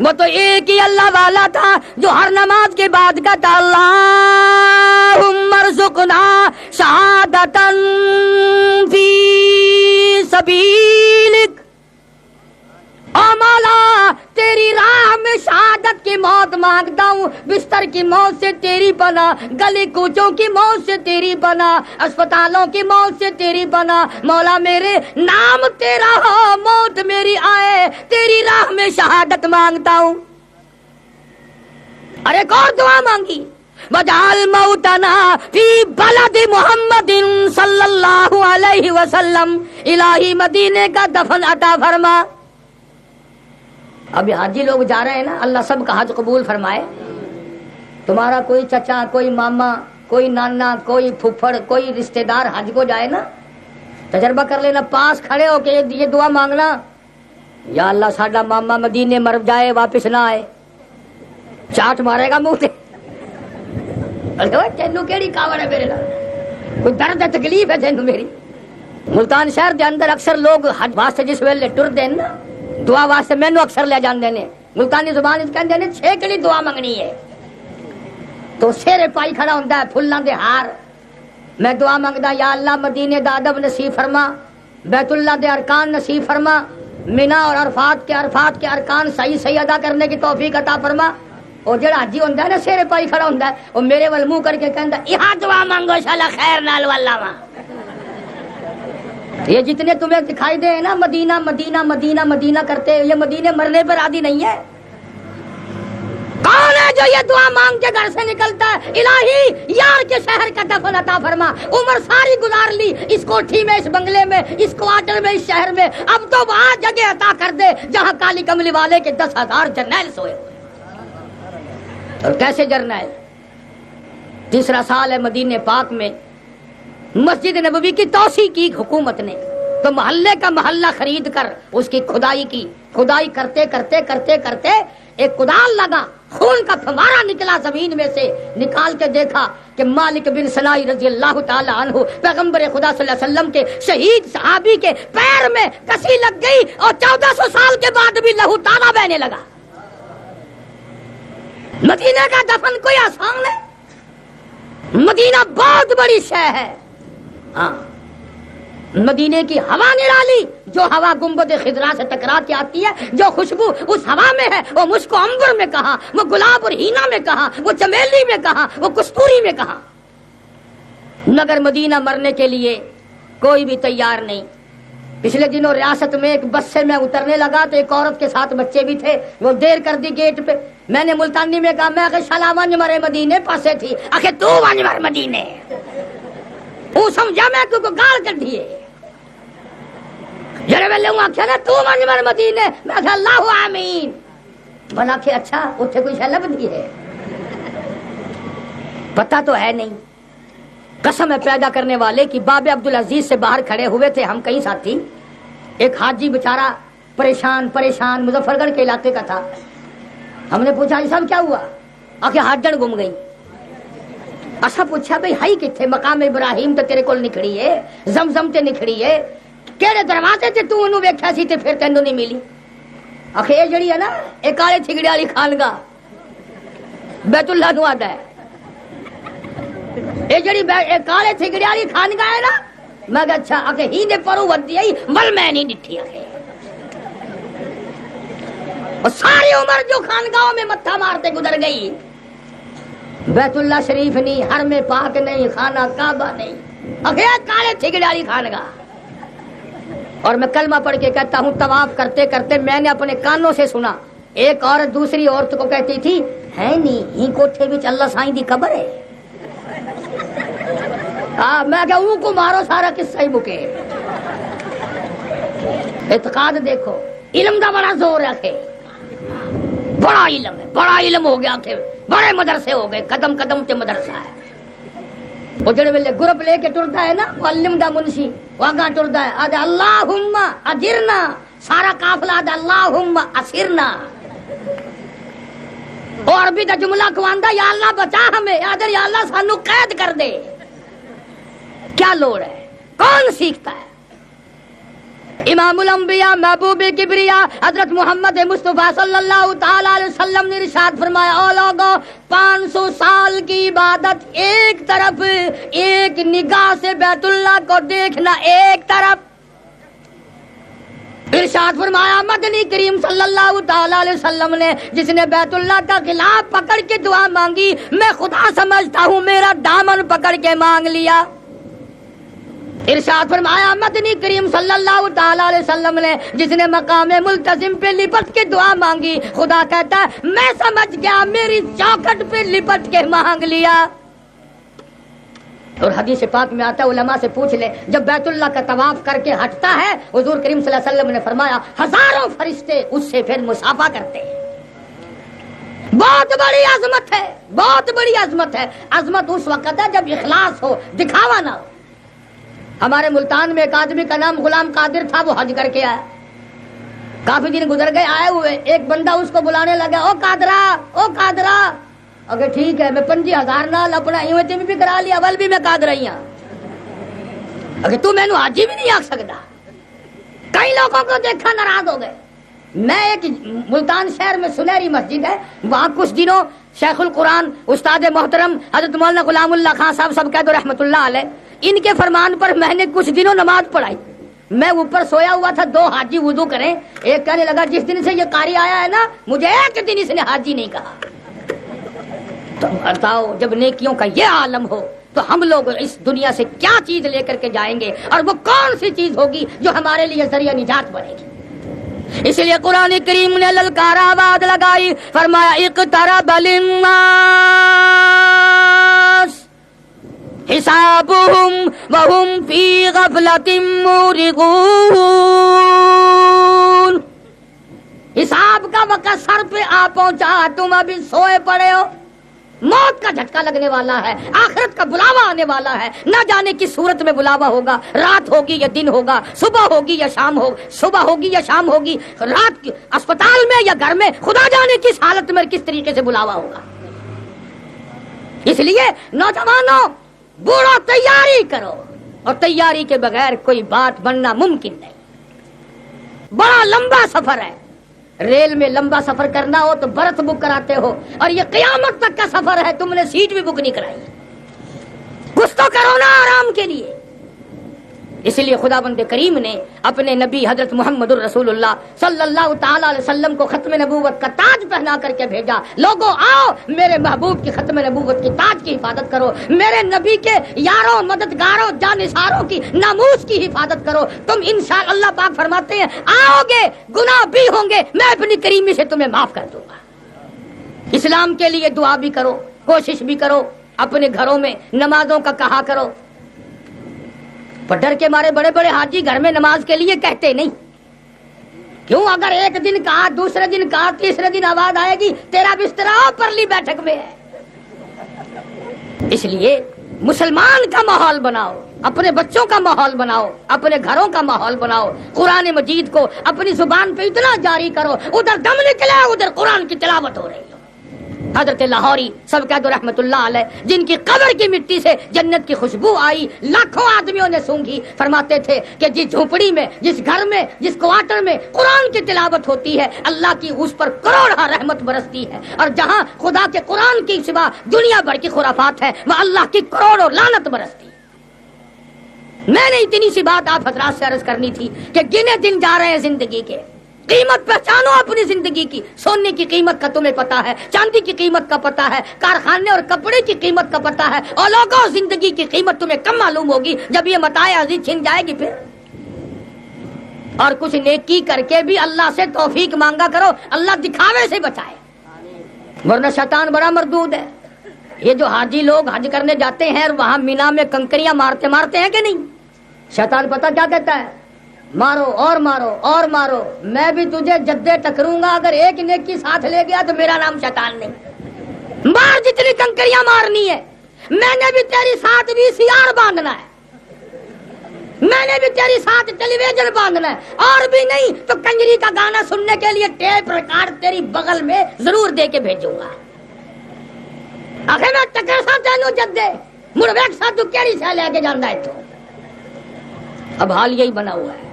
وہ تو ایک ہی اللہ والا تھا جو ہر نماز کے بعد کہتا اللہم ارزقنا شہادتا فی سبیلک. او مولا تیری راہ میں شہادت کی موت مانگتا ہوں, بستر کی موت سے تیری پناہ, گلی کوچوں کی موت سے تیری پناہ, اسپتالوں کی موت سے تیری پناہ. مولا میرے نام تیرا ہو, موت میری آئے, تیری راہ میں شہادت مانگتا ہوں. اور ایک اور دعا مانگی، وجعل موتنا فی بلد محمد صلی اللہ علیہ وسلم، الہی مدینے کا دفن عطا فرما۔ اب یہ حاجی لوگ جا رہے ہیں نا، اللہ سب کا حج قبول فرمائے۔ تمہارا کوئی چچا، کوئی ماما، کوئی نانا، کوئی پھپھڑ، کوئی رشتہ دار حج کو جائے نا، تجربہ کر لینا، پاس کھڑے ہو کے یہ دعا مانگنا، یا اللہ ساڈا ماما مدینے مر جائے واپس نہ آئے، چاٹ مارے گا منہ تے۔ تینوں کیڑی کاوڑ ہے میرے نال؟ کوئی درد ہے، تکلیف ہے تینوں میری؟ ملتان شہر دے اندر اکثر لوگ حج واسطے جس ویلے ٹردے نا، دعا واسطے مینوں اکثر لے جاندے نے، ملتانی زبان وچ کہندے نے 6 کڑی دعا منگنی ہے، تو سیرے پائی کھڑا ہوندا ہے پھلاں دے ہار، میں دعا منگدا یا اللہ مدینے دا ادب نصیب فرما، بیت اللہ دے ارکان نصیب فرما، مینا اور عرفات کے ارکان صحیح ادا کرنے کی توفیق عطا فرما۔ اور جڑا حاجی ہوندا ہے نا سیرے پائی کھڑا ہوندا ہے، وہ میرے ول منہ کر کے کہندا یہاں دعا مانگو انشاءاللہ خیر نال واللہ وا۔ یہ جتنے تمہیں دکھائی دے نا مدینہ مدینہ مدینہ مدینہ کرتے، یہ مدینے مرنے پر عادی نہیں ہے۔ کون ہے جو یہ دعا مانگ کے گھر سے نکلتا ہے الہی یار کے شہر کا دفن عطا فرما، عمر ساری گزار لی اس کوٹھی میں، اس بنگلے میں، اس کوارٹر میں، اس شہر میں، اب تو وہاں جگہ عطا کر دے جہاں کالی کملی والے کے 10,000 جرنیل سوئے۔ اور کیسے جرنیل؟ تیسرا سال ہے مدینے پاک میں، مسجد نبوی کی توسیع کی حکومت نے، تو محلے کا محلہ خرید کر اس کی کھدائی کرتے کرتے کرتے کرتے ایک کدال لگا، خون کا فوارہ نکلا زمین میں سے، نکال کے دیکھا کہ مالک بن سنائی رضی اللہ تعالی عنہ پیغمبر خدا صلی اللہ علیہ وسلم کے شہید صحابی کے پیر میں کسی لگ گئی، اور 1400 سال کے بعد بھی لہو تالا بہنے لگا۔ مدینہ کا دفن کوئی آسان ہے؟ مدینہ بہت بڑی شے ہے۔ ہاں، مدینے کی ہوا نرالی، جو ہوا گنبد خضرا سے ٹکرا کے آتی ہے، جو خوشبو اس ہوا میں ہے، وہ مشک و عنبر میں کہاں، وہ گلاب اور ہینا میں کہاں، وہ چمیلی میں کہاں، وہ کستوری میں کہاں۔ مگر مدینہ مرنے کے لیے کوئی بھی تیار نہیں۔ پچھلے دنوں ریاست میں ایک بس سے میں اترنے لگا تو ایک عورت کے ساتھ بچے بھی تھے، وہ دیر کر دی گیٹ پہ، میں نے ملتانی میں کہا میں آخر شالا ونج مرے مدینے پاسے تھی، آخر تو ونج مر مدینے، وہ سمجھا میں تو گال کر دیے، جڑے ویلے ہوں آخیا نا تو ونج مر مدینے، میں آخیا اللہ آمین، بنا کہ اچھا اتنے کوئی شے لبھی ہے، پتہ تو ہے نہیں۔ قسم ہے پیدا کرنے والے کی، باب عبدالعزیز سے باہر کھڑے ہوئے تھے ہم کئی ساتھی، ایک حاجی بیچارہ پریشان مظفر گڑھ کے علاقے کا تھا، ہم نے پوچھا صاحب کیا ہوا؟ آخر ہاجڑ گم گئی۔ اسا پوچھا بھئی ہائی کتھے؟ مقام ابراہیم تے تیرے کول نکھڑی ہے، زمزم تے نکھڑی ہے، کیڑے دروازے تے تو انہوں ویکھیا سی تے پھر تینوں نہیں ملی؟ آخر یہ جڑی ہے نا یہ کالے تھگڑے والی خانگاہ بیت اللہ نو آدا ہے، یہ جڑی کالے تھگڑے والی خانگاہ ہے نا، میں کہا اچھا، آخر ہی نے پرو ودی آئی ول میں نہیں ڈٹھی، آخر اور ساری عمر جو خانگاہوں میں متھا مارتے گزر گئی، بیت اللہ شریف نہیں، حرم پاک نہیں، خانہ کعبہ نہیں، آخر کالے تھگڑے والی خانگاہ۔ اور میں کلمہ پڑھ کے کہتا ہوں طواف کرتے کرتے میں نے اپنے کانوں سے سنا، ایک عورت دوسری عورت کو کہتی تھی ہے نہیں ہی کوٹھے وچ اللہ سائیں دی قبر ہے۔ میں کہ اون کو مارو سارا قصہ ہی مکے۔ اعتقاد دیکھو، علم دا بڑا زور رکھے، بڑا علم ہے، بڑا علم ہو گیا کہ بڑے مدرسے ہو گئے، قدم قدم تے مدرسہ ہے۔ وہ جڑے ویلے گروپ لے کے ٹرتا ہے نا معلم دا منشی، وہ آگاں ٹرتا ہے آدھے اللہم اجرنا، سارا قافلہ آدھے اللہم اسرنا، اور عربی دا جملہ کواندہ یا اللہ بچا ہمیں، آدھے یا اللہ سانو قید کر دے۔ کیا لوڑ ہے؟ کون سیکھتا ہے؟ امام الانبیاء محبوب کبریا حضرت محمد مصطفیٰ صلی اللہ تعالی علیہ وسلم نے ارشاد فرمایا، او لوگو 500 سال کی عبادت ایک طرف، ایک نگاہ سے بیت اللہ کو دیکھنا ایک طرف۔ ارشاد فرمایا مدنی کریم صلی اللہ تعالی علیہ وسلم نے جس نے بیت اللہ کا غلاف پکڑ کے دعا مانگی، میں خدا سمجھتا ہوں میرا دامن پکڑ کے مانگ لیا۔ ارشاد فرمایا مدنی کریم صلی اللہ تعالی علیہ وسلم نے جس نے مقام ملتزم پہ لپٹ کے دعا مانگی، خدا کہتا ہے میں سمجھ گیا میری چوکھٹ پہ لپٹ کے مانگ لیا۔ اور حدیث پاک میں آتا ہے، علماء سے پوچھ لے، جب بیت اللہ کا طواف کر کے ہٹتا ہے حضور کریم صلی اللہ علیہ وسلم نے فرمایا ہزاروں فرشتے اس سے پھر مصافحہ کرتے ہیں۔ بہت بڑی عظمت ہے، بہت بڑی عظمت ہے۔ عظمت اس وقت ہے جب اخلاص ہو، دکھاوا نہ ہو۔ ہمارے ملتان میں ایک آدمی کا نام غلام قادر تھا، وہ حج کر کے آیا، کافی دن گزر گئے، آئے ہوئے ایک بندہ اس کو بلانے لگا، او قادرہ، او قادرہ۔ اگر ٹھیک ہے میں 50,000 نال اپنا ایویں بھی کرا لیا، ول بھی میں قادر ہی ہاں، اگر تو مینو حاجی بھی نہیں آ سکتا۔ کئی لوگوں کو دیکھا ناراض ہو گئے۔ میں ایک ملتان شہر میں سنہری مسجد ہے، وہاں کچھ دنوں شیخ القرآن استاد محترم حضرت مولانا غلام اللہ خان صاحب سب کہہ دو رحمۃ اللہ علیہ، ان کے فرمان پر میں نے کچھ دنوں نماز پڑھائی۔ میں اوپر سویا ہوا تھا، 2 حاجی وضو کریں، ایک کہنے لگا جس دن سے یہ قاری آیا ہے نا مجھے ایک دن اس نے حاجی نہیں کہا۔ تو بتاؤ جب نیکیوں کا یہ عالم ہو تو ہم لوگ اس دنیا سے کیا چیز لے کر کے جائیں گے، اور وہ کون سی چیز ہوگی جو ہمارے لیے ذریعہ نجات بنے گی۔ اس لیے قرآن کریم نے للکار آواز لگائی، فرمایا اقترب للناس حسابهم وهم فی غفلۃ معرضون۔ حساب کا وقت سر پہ آ پہنچا، تم ابھی سوئے پڑے ہو، موت کا جھٹکا لگنے والا ہے، آخرت کا بلاوا آنے والا ہے، نہ جانے کس صورت میں بلاوا ہوگا، رات ہوگی یا دن ہوگا، صبح ہوگی یا شام ہوگی، صبح ہوگی یا شام ہوگی، رات اسپتال میں یا گھر میں، خدا جانے کس حالت میں کس طریقے سے بلاوا ہوگا۔ اس لیے نوجوانوں بوڑھو تیاری کرو، اور تیاری کے بغیر کوئی بات بننا ممکن نہیں۔ بڑا لمبا سفر ہے، ریل میں لمبا سفر کرنا ہو تو برتھ بک کراتے ہو، اور یہ قیامت تک کا سفر ہے، تم نے سیٹ بھی بک نہیں کرائی۔ کچھ تو کرو نا آرام کے لیے۔ اس لیے خدا بند کریم نے اپنے نبی حضرت محمد الرسول اللہ صلی اللہ تعالی علیہ وسلم کو ختم نبوت کا تاج پہنا کر کے بھیجا۔ لوگوں آؤ میرے محبوب کی ختم نبوت کی تاج کی حفاظت کرو، میرے نبی کے یاروں مددگاروں جانثاروں کی ناموس کی حفاظت کرو، تم انشاءاللہ اللہ پاک فرماتے ہیں آؤ گے گناہ بھی ہوں گے، میں اپنی کریمی سے تمہیں معاف کر دوں گا۔ اسلام کے لیے دعا بھی کرو، کوشش بھی کرو، اپنے گھروں میں نمازوں کا کہا کرو۔ پر ڈر کے مارے بڑے بڑے حاجی گھر میں نماز کے لیے کہتے نہیں، کیوں؟ اگر ایک دن کہا، دوسرے دن کہا، تیسرے دن آواز آئے گی تیرا بستر پرلی بیٹھک میں ہے۔ اس لیے مسلمان کا ماحول بناؤ، اپنے بچوں کا ماحول بناؤ، اپنے گھروں کا ماحول بناؤ، قرآن مجید کو اپنی زبان پہ اتنا جاری کرو ادھر دم نکلا ادھر قرآن کی تلاوت ہو رہی ہو۔ حضرت لاہوری سب کہہ دو رحمت اللہ علیہ، جن کی قبر کی مٹی سے جنت کی خوشبو آئی، لاکھوں آدمیوں نے سونگھی، فرماتے تھے کہ جس جھونپڑی میں، جس گھر میں، جس کوارٹر میں قرآن کی تلاوت ہوتی ہے اللہ کی اس پر کروڑہ رحمت برستی ہے، اور جہاں خدا کے قرآن کی سوا دنیا بھر کی خرافات ہے وہ اللہ کی کروڑوں لعنت برستی ہے۔ میں نے اتنی سی بات آپ حضرات سے عرض کرنی تھی کہ گنے دن جا رہے ہیں زندگی کے، قیمت پہچانو اپنی زندگی کی۔ سونے کی قیمت کا تمہیں پتا ہے، چاندی کی قیمت کا پتا ہے، کارخانے اور کپڑے کی قیمت کا پتا ہے، اور لوگوں زندگی کی قیمت تمہیں کم معلوم ہوگی جب یہ متاع عزیز چھن جائے گی پھر۔ اور کچھ نیکی کر کے بھی اللہ سے توفیق مانگا کرو، اللہ دکھاوے سے بچائے، ورنہ شیطان بڑا مردود ہے۔ یہ جو حاجی لوگ حج کرنے جاتے ہیں اور وہاں مینا میں کنکریاں مارتے ہیں کہ نہیں، شیطان پتہ کیا کہتا ہے؟ مارو اور مارو اور مارو، میں بھی تجھے جدے ٹکروں گا، اگر ایک نیکی ساتھ لے گیا تو میرا نام شیطان نہیں۔ مار جتنی کنکریاں مارنی ہے، میں نے بھی تیری ساتھ VCR باندھنا ہے، میں نے بھی تیری ساتھ ٹیلی ویژن باندھنا ہے، اور بھی نہیں تو کنجری کا گانا سننے کے لیے ٹیپ ریکارڈ تیری بغل میں ضرور دے کے بھیجوں گا۔ آخر میں ٹکر سا تینوں جدے مڑ ویک سا تو کیڑی سے لے کے جانا ہے۔ تو اب حال یہی بنا ہوا ہے،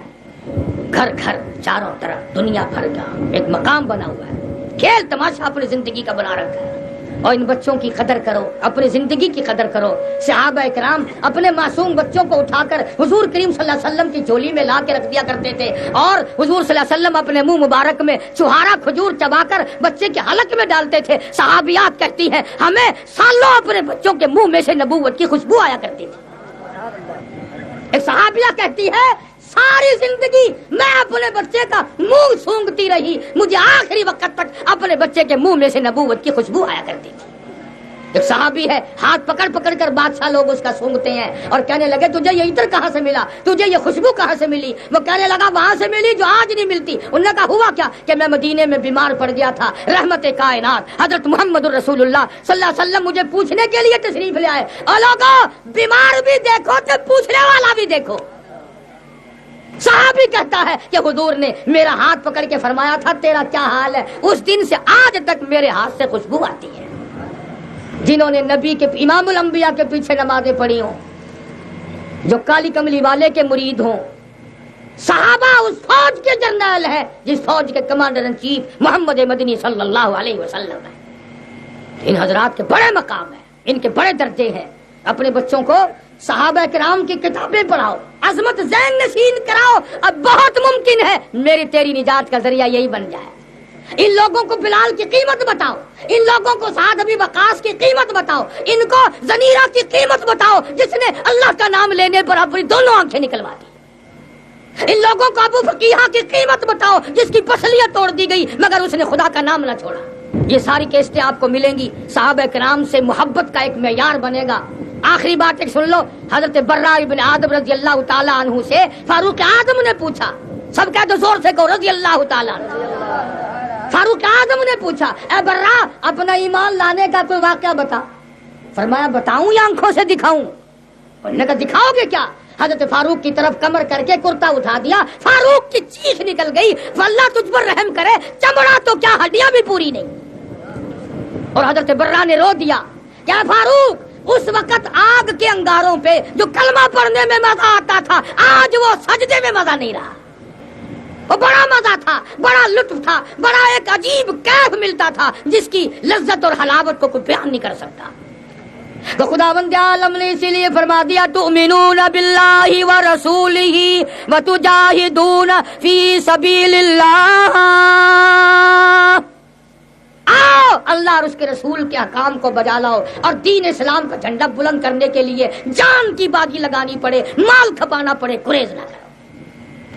گھر گھر چاروں طرف دنیا بھر کا ایک مقام بنا ہوا ہے، کھیل تماشا اپنی زندگی کا بنا رکھا ہے۔ اور ان بچوں کی قدر کرو، اپنی زندگی کی قدر کرو۔ صحابہ کرام اپنے معصوم بچوں کو اٹھا کر حضور کریم صلی اللہ علیہ وسلم کی جھولی میں لا کے رکھ دیا کرتے تھے، اور حضور صلی اللہ علیہ وسلم اپنے منہ مبارک میں چوہارا کھجور چبا کر بچے کے حلق میں ڈالتے تھے۔ صحابیات کہتی ہیں ہمیں سالوں اپنے بچوں کے منہ میں سے نبوت کی خوشبو آیا کرتی تھی۔ ایک صحابیہ کہتی ہے ساری زندگی میں اپنے بچے کا منہ سونگتی رہی، مجھے آخری وقت تک اپنے بچے کے منہ میں سے نبوت کی خوشبو آیا کرتی تھی۔ ایک صحابی ہے، ہاتھ پکڑ پکڑ کر بادشاہ لوگ اس کا سونگتے ہیں اور کہنے لگے تجھے یہ عطر کہاں سے ملا، تجھے یہ خوشبو کہاں سے ملی؟ وہ کہنے لگا وہاں سے ملی جو آج نہیں ملتی۔ انہوں نے کہا ہوا کیا؟ کہ میں مدینے میں بیمار پڑ گیا تھا، رحمت کائنات حضرت محمد الرسول اللہ صلی اللہ علیہ وسلم مجھے پوچھنے کے لیے تشریف لے آئے، اور لوگوں بیمار بھی دیکھو تو پوچھنے والا بھی دیکھو۔ صحابی کہتا ہے کہ حضور نے میرا ہاتھ پکڑ کے فرمایا تھا تیرا کیا حال ہے، اس دن سے آج تک میرے ہاتھ سے خوشبو آتی ہے۔ جنہوں نے نبی کے امام الانبیاء کے پیچھے نمازیں پڑھی ہوں، جو کالی کملی والے کے مرید ہوں، صحابہ اس فوج کے جرنیل ہیں جس فوج کے کمانڈر ان چیف محمد مدنی صلی اللہ علیہ وسلم ہیں۔ ان حضرات کے بڑے مقام ہیں، ان کے بڑے درجے ہیں۔ اپنے بچوں کو صحابہ کرام کی کتابیں پڑھاؤ، عظمت ذہن نشین کراؤ۔ اب بہت ممکن ہے میری تیری نجات کا ذریعہ یہی بن جائے۔ ان لوگوں کو بلال کی قیمت بتاؤ، ان لوگوں کو سعد بن وقاص کی قیمت بتاؤ، ان کو زنیرہ کی قیمت بتاؤ جس نے اللہ کا نام لینے پر اپنی دونوں آنکھیں نکلوا دی۔ ان لوگوں کو ابو فقیہہ کی قیمت بتاؤ جس کی پسلیاں توڑ دی گئی مگر اس نے خدا کا نام نہ چھوڑا۔ یہ ساری کیسٹیں آپ کو ملیں گی۔ صحابہ کرام سے محبت کا ایک معیار بنے گا۔ آخری بات ایک سن لو، حضرت براء بن عازب رضی اللہ تعالی عنہ سے فاروق اعظم نے پوچھا، سب کہہ دو زور سے کہو رضی اللہ تعالی عنہ۔ فاروق اعظم نے پوچھا اے براء اپنا ایمان لانے کا کوئی واقعہ بتا۔ فرمایا بتاؤں یا آنکھوں سے دکھاؤں؟ انہوں نے کہا دکھاؤ گے کیا؟ حضرت فاروق کی طرف کمر کر کے کرتا اٹھا دیا، فاروق کی چیخ نکل گئی، اللہ تجھ پر رحم کرے، چمڑا تو کیا ہڈیاں بھی پوری نہیں۔ اور حضرت براء نے رو دیا، کیا فاروق اس وقت آگ کے انگاروں پہ جو کلمہ پڑھنے میں مزہ آتا تھا آج وہ سجدے میں مزہ نہیں رہا۔ وہ بڑا مزہ تھا، بڑا لطف تھا، بڑا ایک عجیب کیف ملتا تھا جس کی لذت اور حلاوت کو کوئی بیان نہیں کر سکتا۔ تو خداوند عالم نے اسی لیے فرما دیا تؤمنون باللہ ورسولہ وتجاہدون فی سبیل اللہ۔ آؤ اللہ اور اس کے رسول کے احکام کو بجا لاؤ اور دین اسلام کا جھنڈا بلند کرنے کے لیے جان کی باغی لگانی پڑے، مال کھپانا پڑے، گریز نہ کرو۔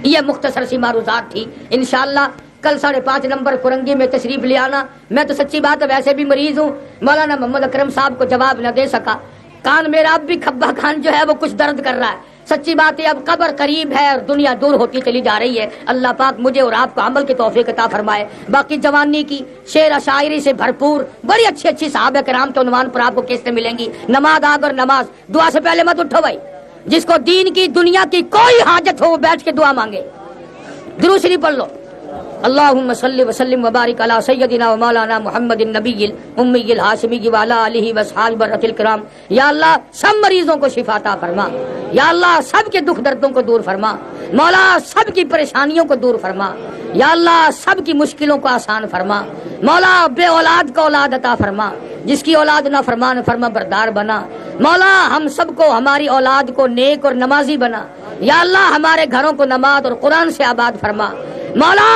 یہ مختصر سی معروضات تھی۔ انشاءاللہ کل 5:30 نمبر فرنگی میں تشریف لے آنا۔ میں تو سچی بات ہے ویسے بھی مریض ہوں، مولانا محمد اکرم صاحب کو جواب نہ دے سکا۔ کان میرا اب بھی کھبا کان جو ہے وہ کچھ درد کر رہا ہے۔ سچی بات ہے اب قبر قریب ہے اور دنیا دور ہوتی چلی جا رہی ہے۔ اللہ پاک مجھے اور آپ کو عمل کی توفیق عطا فرمائے۔ باقی جوانی کی شعر شاعری سے بھرپور بڑی اچھی اچھی صحابہ کرام کے عنوان پر آپ کو قسطیں ملیں گی۔ نماز آگ اور نماز، دعا سے پہلے مت اٹھو بھائی، جس کو دین کی دنیا کی کوئی حاجت ہو وہ بیٹھ کے دعا مانگے۔ درود شریف پڑھ لو۔ اللہم صلی وسلم وبارک علی سیدنا و مولانا محمد النبی الامی الہاشمی وعلی آلہ واصحابہ برۃ الکرام۔ یا اللہ سب مریضوں کو شفا عطا فرما، یا اللہ سب کے دکھ دردوں کو دور فرما، مولا سب کی پریشانیوں کو دور فرما، یا اللہ سب کی مشکلوں کو آسان فرما، مولا بے اولاد کو اولاد عطا فرما، جس کی اولاد نہ فرمان فرما بردار بنا، مولا ہم سب کو ہماری اولاد کو نیک اور نمازی بنا، یا اللہ ہمارے گھروں کو نماز اور قرآن سے آباد فرما، مولا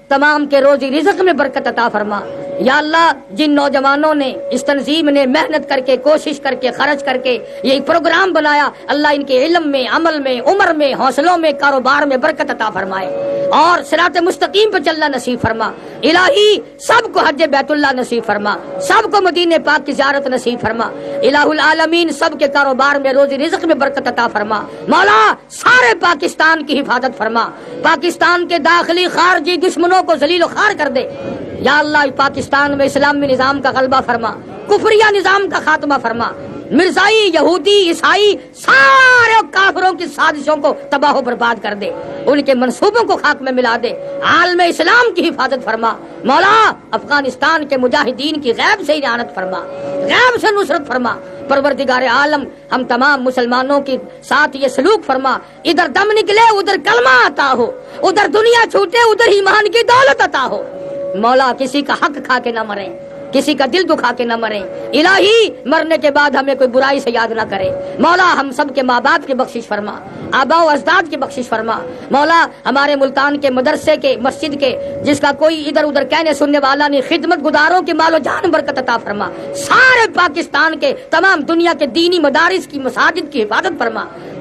تمام کے روزی رزق میں برکت عطا فرما۔ یا اللہ جن نوجوانوں نے اس تنظیم نے محنت کر کے کوشش کر کے خرچ کر کے یہ پروگرام بنایا، اللہ ان کے علم میں عمل میں عمر میں حوصلوں میں کاروبار میں برکت عطا فرمائے اور صراط مستقیم پہ چلنا نصیب فرما۔ الہی سب کو حج بیت اللہ نصیب فرما، سب کو مدینے پاک کی زیارت نصیب فرما۔ الہ العالمین سب کے کاروبار میں روزی رزق میں برکت عطا فرما۔ مولا سارے پاکستان کی حفاظت فرما، پاکستان کے داخلی خارجی دشمنوں کو ذلیل و خوار کر دے۔ یا اللہ پاکستان میں اسلامی نظام کا غلبہ فرما، کفریہ نظام کا خاتمہ فرما، مرزائی یہودی عیسائی سارے کافروں کی سازشوں کو تباہ و برباد کر دے، ان کے منصوبوں کو خاک میں ملا دے، عالم اسلام کی حفاظت فرما۔ مولا افغانستان کے مجاہدین کی غیب سے اعانت فرما، غیب سے نصرت فرما۔ پروردگار عالم ہم تمام مسلمانوں کے ساتھ یہ سلوک فرما، ادھر دم نکلے ادھر کلمہ عطا ہو، ادھر دنیا چھوٹے ادھر ایمان کی دولت عطا ہو۔ مولا کسی کا حق کھا کے نہ مریں، کسی کا دل دکھا کے نہ مریں۔ الہی مرنے کے بعد ہمیں کوئی برائی سے یاد نہ کرے۔ مولا ہم سب کے ماں باپ کی بخشش فرما، آباء و اجداد کی بخشش فرما۔ مولا ہمارے ملتان کے مدرسے کے مسجد کے جس کا کوئی ادھر ادھر کہنے سننے والا نہیں، خدمت گزاروں کی مال و جان برکت عطا فرما۔ سارے پاکستان کے تمام دنیا کے دینی مدارس کی مساجد کی حفاظت فرما۔